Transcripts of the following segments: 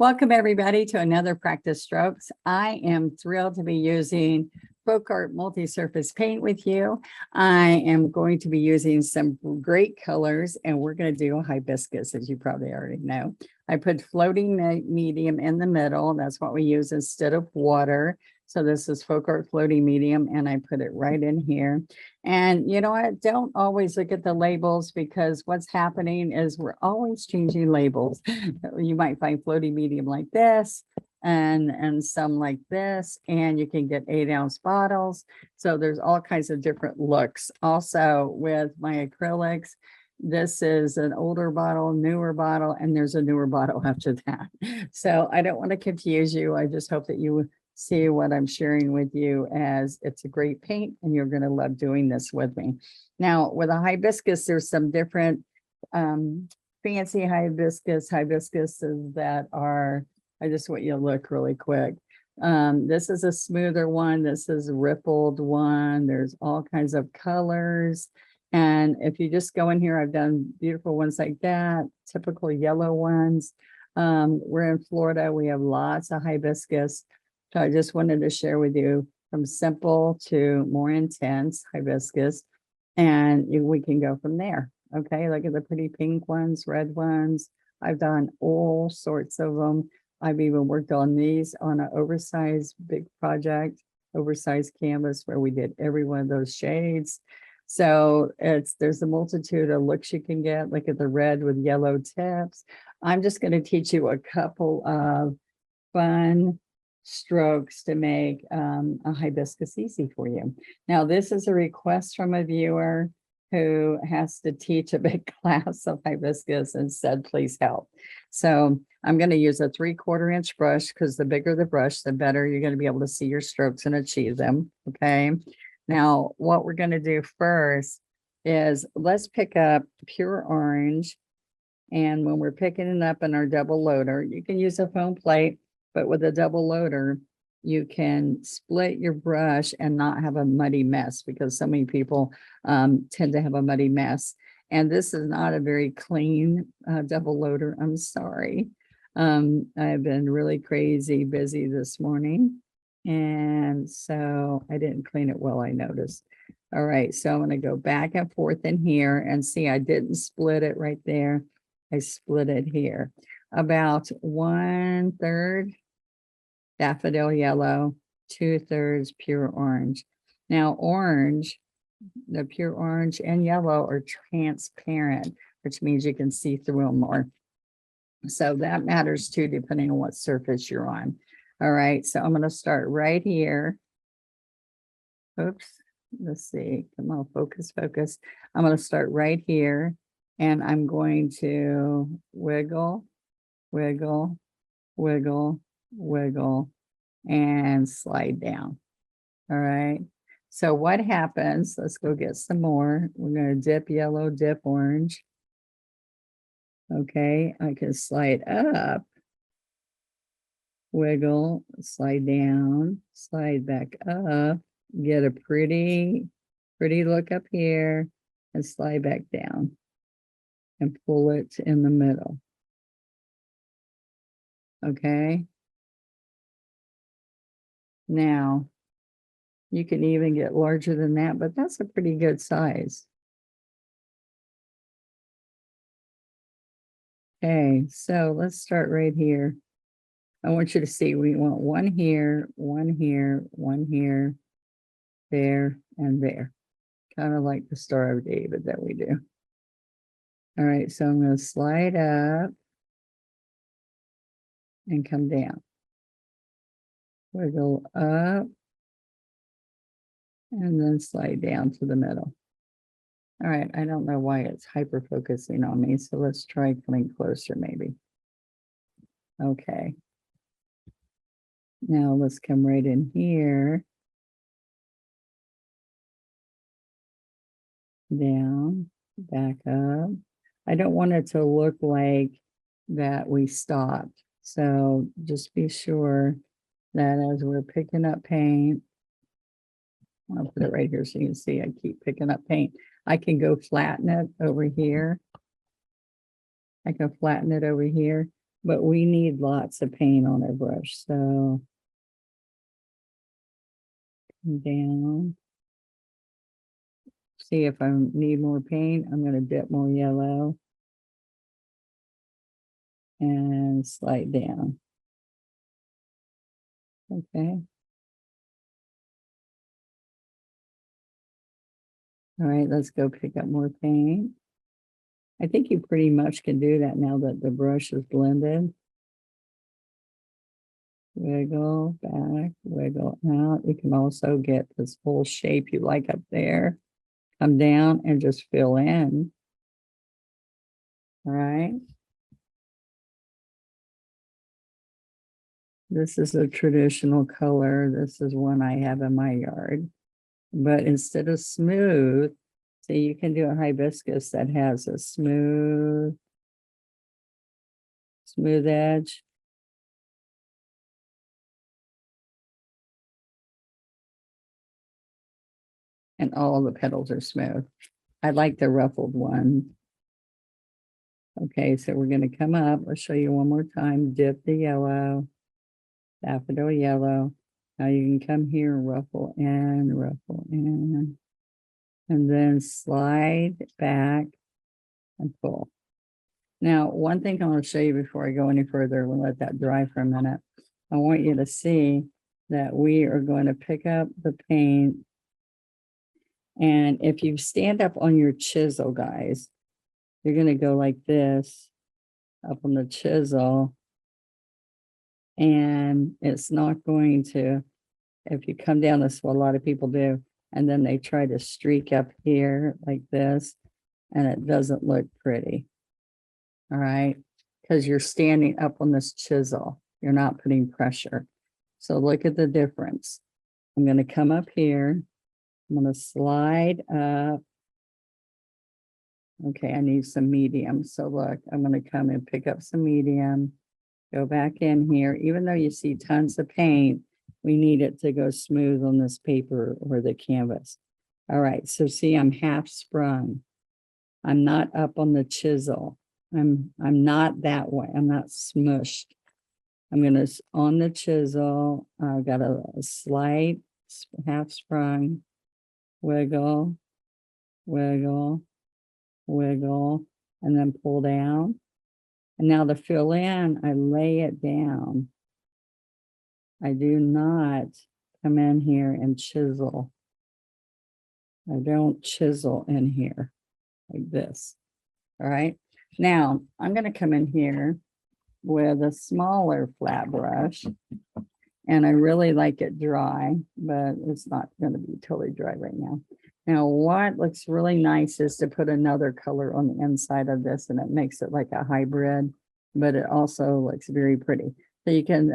Welcome everybody to another Practice Strokes. I am thrilled to be using Folk Art Multi-Surface Paint with you. I am going to be using some great colors and we're going to do hibiscus, as you probably already know. I put floating medium in the middle. That's what we use instead of water. So this is Folk Art Floating Medium and I put it right in here. And you know what? Don't always look at the labels because what's happening is we're always changing labels. You might find floating medium like this and some like this, and you can get 8-ounce bottles. So there's all kinds of different looks. Also with my acrylics, this is an older bottle, newer bottle, and there's a newer bottle after that. So I don't want to confuse you. I just hope that you see what I'm sharing with you, as it's a great paint and you're going to love doing this with me. Now with a hibiscus, there's some different fancy hibiscuses that are, I just want you to look really quick. This is a smoother one. This is a rippled one. There's all kinds of colors. And if you just go in here, I've done beautiful ones like that, typical yellow ones. We're in Florida. We have lots of hibiscus. So I just wanted to share with you from simple to more intense hibiscus, and we can go from there. Okay, look at the pretty pink ones, red ones. I've done all sorts of them. I've even worked on these on an oversized big project, oversized canvas where we did every one of those shades. So there's a multitude of looks you can get. Look at the red with yellow tips. I'm just going to teach you a couple of fun strokes to make a hibiscus easy for you. Now, this is a request from a viewer who has to teach a big class of hibiscus and said, please help. So I'm going to use a 3/4 inch brush because the bigger the brush, the better you're going to be able to see your strokes and achieve them. Okay. Now, what we're going to do first is let's pick up pure orange. And when we're picking it up in our double loader, you can use a foam plate. But with a double loader, you can split your brush and not have a muddy mess, because so many people tend to have a muddy mess. And this is not a very clean double loader. I'm sorry. I've been really crazy busy this morning. And so I didn't clean it well, I noticed. All right, so I'm going to go back and forth in here and see, I didn't split it right there. I split it here. About 1/3 daffodil yellow, 2/3 pure orange. Now orange, the pure orange and yellow are transparent, which means you can see through them more. So that matters too, depending on what surface you're on. All right, so I'm going to start right here. Oops, let's see. Come on, focus. I'm going to start right here and I'm going to wiggle, wiggle, wiggle, wiggle, and slide down. All right. So what happens? Let's go get some more. We're going to dip yellow, dip orange. Okay. I can slide up, wiggle, slide down, slide back up, get a pretty look up here, and slide back down and pull it in the middle. Okay. Now, you can even get larger than that, but that's a pretty good size. Okay, so let's start right here. I want you to see, we want one here, one here, one here, there, and there. Kind of like the Star of David that we do. All right, so I'm going to slide up and come down. Wiggle up and then slide down to the middle. All right, I don't know why it's hyper focusing on me, so let's try coming closer maybe. Okay. Now let's come right in here. Down, back up. I don't want it to look like that we stopped. So just be sure that as we're picking up paint, I'll put it right here so you can see I keep picking up paint. I can go flatten it over here. I can flatten it over here. but we need lots of paint on our brush. So down. See if I need more paint. I'm going to dip more yellow and slide down. Okay. All right, let's go pick up more paint. I think you pretty much can do that now that the brush is blended. Wiggle back, wiggle out. You can also get this whole shape you like up there. Come down and just fill in. All right. This is a traditional color. This is one I have in my yard. But instead of smooth, so you can do a hibiscus that has a smooth edge. And all the petals are smooth. I like the ruffled one. Okay, so we're going to come up. I'll show you one more time. Dip the yellow, daffodil yellow. Now you can come here and ruffle in, and then slide back and pull. Now, one thing I want to show you before I go any further, we'll let that dry for a minute. I want you to see that we are going to pick up the paint. And if you stand up on your chisel, guys, you're going to go like this up on the chisel. And it's not going to, if you come down, that's what a lot of people do. And then they try to streak up here like this, and it doesn't look pretty. All right. Because you're standing up on this chisel. You're not putting pressure. So look at the difference. I'm going to come up here. I'm going to slide up. Okay, I need some medium. So look, I'm going to come and pick up some medium. Go back in here. Even though you see tons of paint, we need it to go smooth on this paper or the canvas. All right, so see, I'm half sprung. I'm not up on the chisel. I'm not that way. I'm not smushed. I'm going to, on the chisel, I've got a slight half sprung, wiggle, wiggle, wiggle, and then pull down. And now to fill in, I lay it down. I do not come in here and chisel. I don't chisel in here like this. All right. Now I'm going to come in here with a smaller flat brush. And I really like it dry, but it's not going to be totally dry right now. Now, what looks really nice is to put another color on the inside of this, and it makes it like a hybrid, but it also looks very pretty. So you can,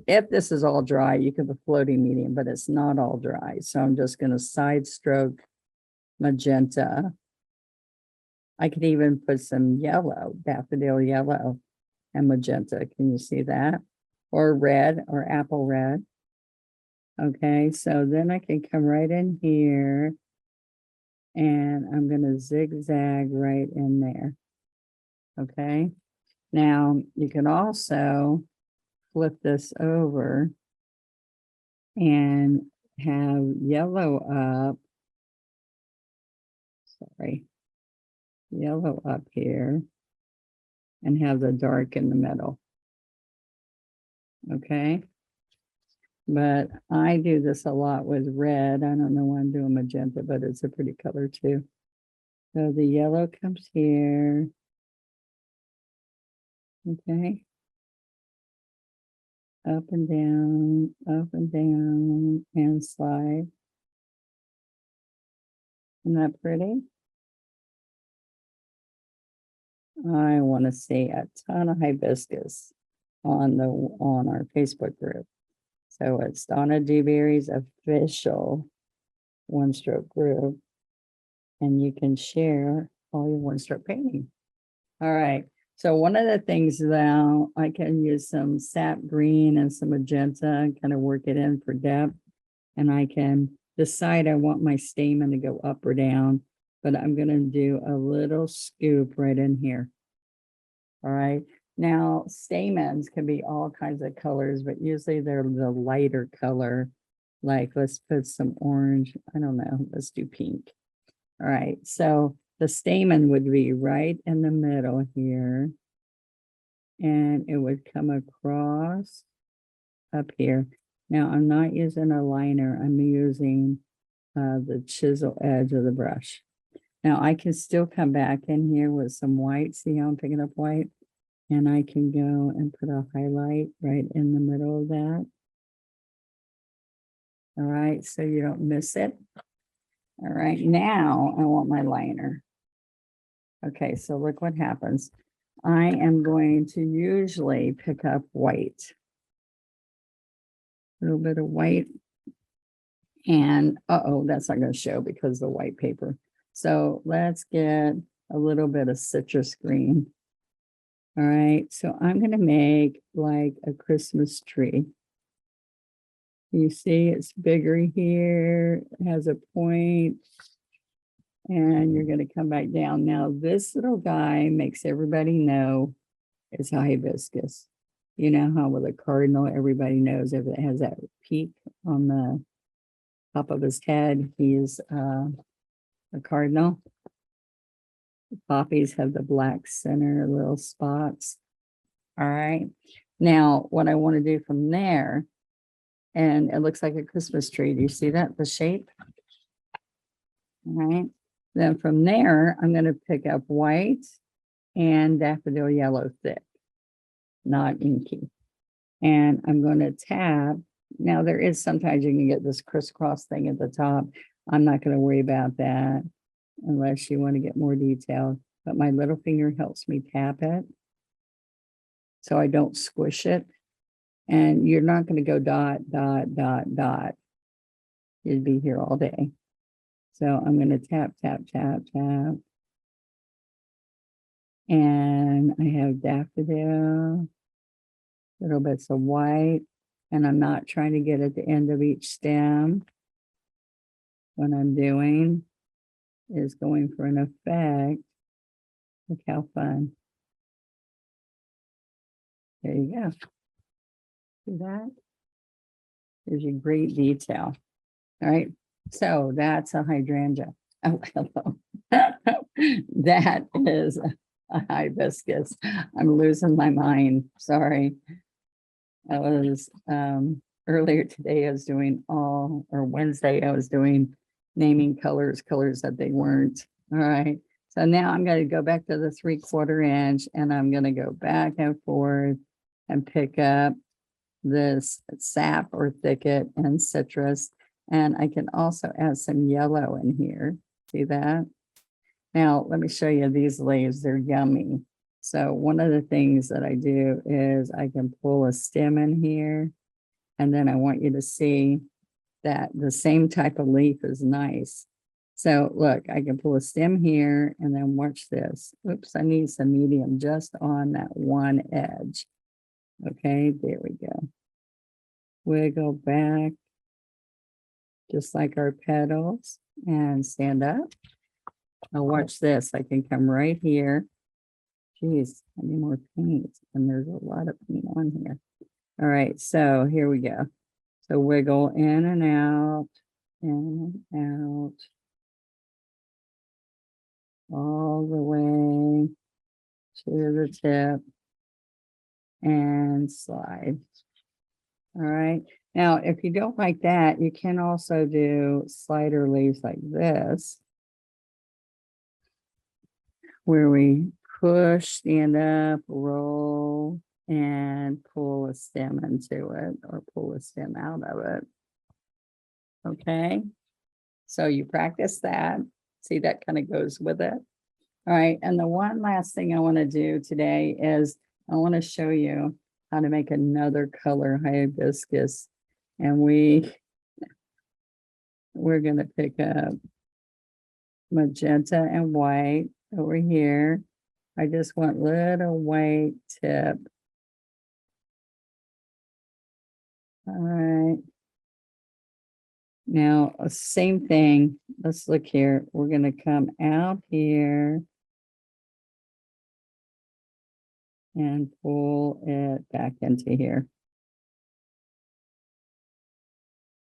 if this is all dry, you can put floating medium, but it's not all dry. So I'm just going to side stroke magenta. I could even put some yellow, daffodil yellow and magenta. Can you see that? Or red or apple red. Okay, so then I can come right in here and I'm going to zigzag right in there. Okay, now you can also flip this over and have yellow up. Sorry, yellow up here and have the dark in the middle. Okay, but I do this a lot with red. I don't know why I'm doing magenta, but it's a pretty color too. So the yellow comes here. Okay, up and down, and slide. Isn't that pretty? I want to see a ton of hibiscus on our Facebook group. So it's Donna Dewberry's official one-stroke group, and you can share all your one-stroke painting. All right. So one of the things now, I can use some sap green and some magenta and kind of work it in for depth. And I can decide I want my stamen to go up or down, but I'm going to do a little scoop right in here. All right. Now, stamens can be all kinds of colors, but usually they're the lighter color. Like, let's put some orange. I don't know. Let's do pink. All right. So the stamen would be right in the middle here. And it would come across up here. Now, I'm not using a liner. I'm using the chisel edge of the brush. Now, I can still come back in here with some white. See how I'm picking up white? And I can go and put a highlight right in the middle of that. All right, so you don't miss it. All right, now I want my liner. Okay, so look what happens. I am going to usually pick up white. A little bit of white. And uh-oh, that's not going to show because the white paper. So let's get a little bit of citrus green. All right, so I'm going to make like a Christmas tree. You see it's bigger here, it has a point, and you're going to come back down. Now, this little guy makes everybody know it's a hibiscus. You know how with a cardinal, everybody knows if it has that peak on the top of his head, he's a cardinal. The poppies have the black center little spots. All right. Now, what I want to do from there, and it looks like a Christmas tree. Do you see that, the shape? All right. Then from there, I'm going to pick up white and daffodil yellow thick, not inky. And I'm going to tap. Now, there is sometimes you can get this crisscross thing at the top. I'm not going to worry about that unless you want to get more detailed. But my little finger helps me tap it so I don't squish it. And you're not going to go dot, dot, dot, dot. You'd be here all day. So I'm going to tap, tap, tap, tap. And I have daffodil, little bits of white. And I'm not trying to get at the end of each stem. What I'm doing is going for an effect. Look how fun. There you go. See that? Gives you great detail. All right. So that's a hydrangea. Oh, hello. That is a hibiscus. I'm losing my mind. Sorry. I was earlier today, I was doing or Wednesday, I was doing naming colors that they weren't. All right. So now I'm going to go back to the 3/4 inch and I'm going to go back and forth and pick up this sap or thicket and citrus. And I can also add some yellow in here. See that? Now, let me show you these leaves. They're yummy. So one of the things that I do is I can pull a stem in here. And then I want you to see that the same type of leaf is nice. So look, I can pull a stem here and then watch this. Oops, I need some medium just on that one edge. Okay, there we go. Wiggle back, just like our petals, and stand up. Now watch this. I can come right here. Geez, I need more paint, and there's a lot of paint on here. All right, so here we go. So wiggle in and out, all the way to the tip, and slide. All right. Now, if you don't like that, you can also do slider leaves like this, where we push, stand up, roll, and pull a stem into it or pull a stem out of it. Okay. So you practice that. See, that kind of goes with it. All right. And the one last thing I want to do today is I want to show you how to make another color hibiscus. And we're going to pick up magenta and white over here. I just want little white tip. All right. Now, same thing. Let's look here. We're going to come out here. and pull it back into here.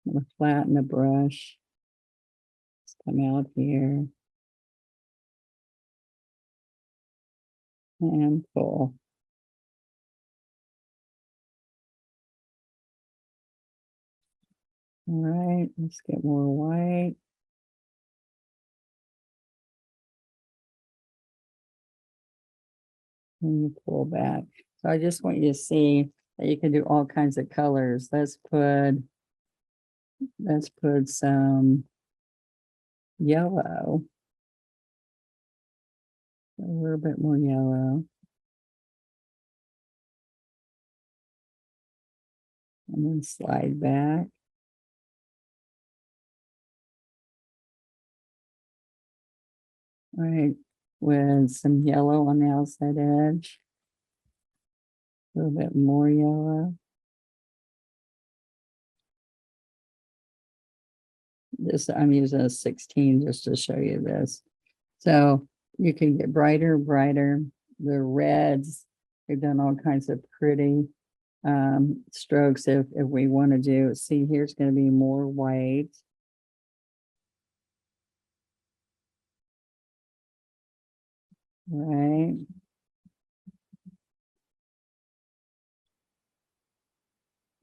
I'm gonna flatten the brush. Let's come out here and pull. All right, let's get more white. And you pull back. So I just want you to see that you can do all kinds of colors. Let's put some yellow. A little bit more yellow. And then slide back. All right, with some yellow on the outside edge. A little bit more yellow. This, I'm using a 16 just to show you this. So you can get brighter, brighter. The reds, we've done all kinds of pretty strokes if we want to do. See, here's going to be more white. Right.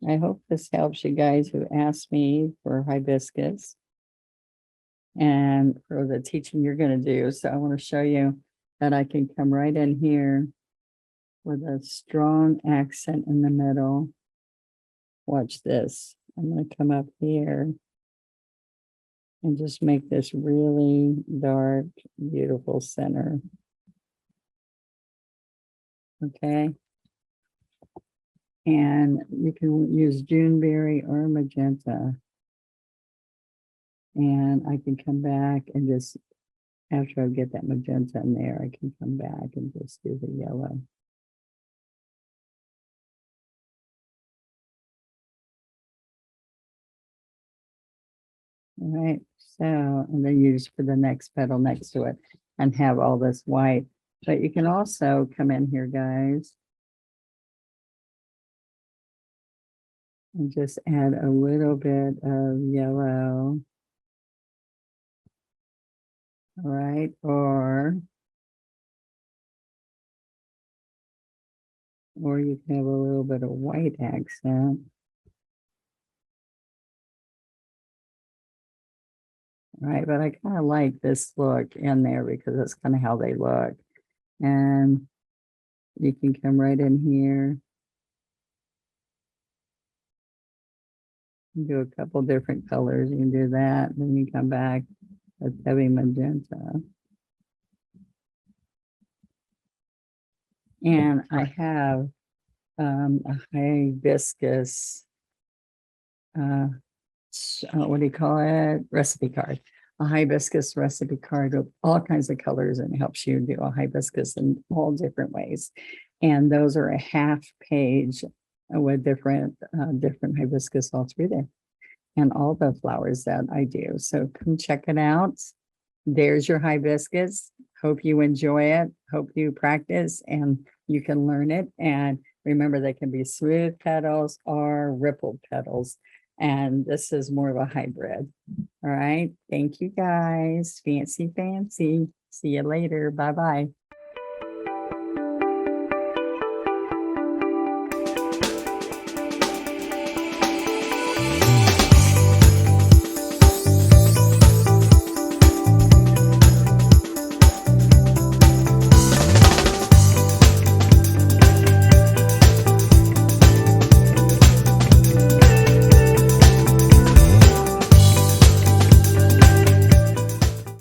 I hope this helps you guys who asked me for hibiscus and for the teaching you're going to do. So I want to show you that I can come right in here with a strong accent in the middle. Watch this. I'm going to come up here and just make this really dark, beautiful center. Okay. And you can use Juneberry or magenta. And I can come back and just, after I get that magenta in there, I can come back and just do the yellow. All right, so, and then use for the next petal next to it and have all this white. But you can also come in here, guys, and just add a little bit of yellow. All right, or you can have a little bit of white accent. All right, but I kind of like this look in there because that's kind of how they look. And you can come right in here. Do a couple different colors. You can do that. Then you come back with heavy magenta. And I have a hibiscus, what do you call it? Recipe card. A hibiscus recipe card with all kinds of colors, and it helps you do a hibiscus in all different ways. And those are a half page with different hibiscus all through there, and all the flowers that I do. So come check it out. There's your hibiscus. Hope you enjoy it. Hope you practice and you can learn it. And remember, they can be smooth petals or rippled petals. And this is more of a hybrid. All right. Thank you guys. Fancy, fancy. See you later. Bye-bye.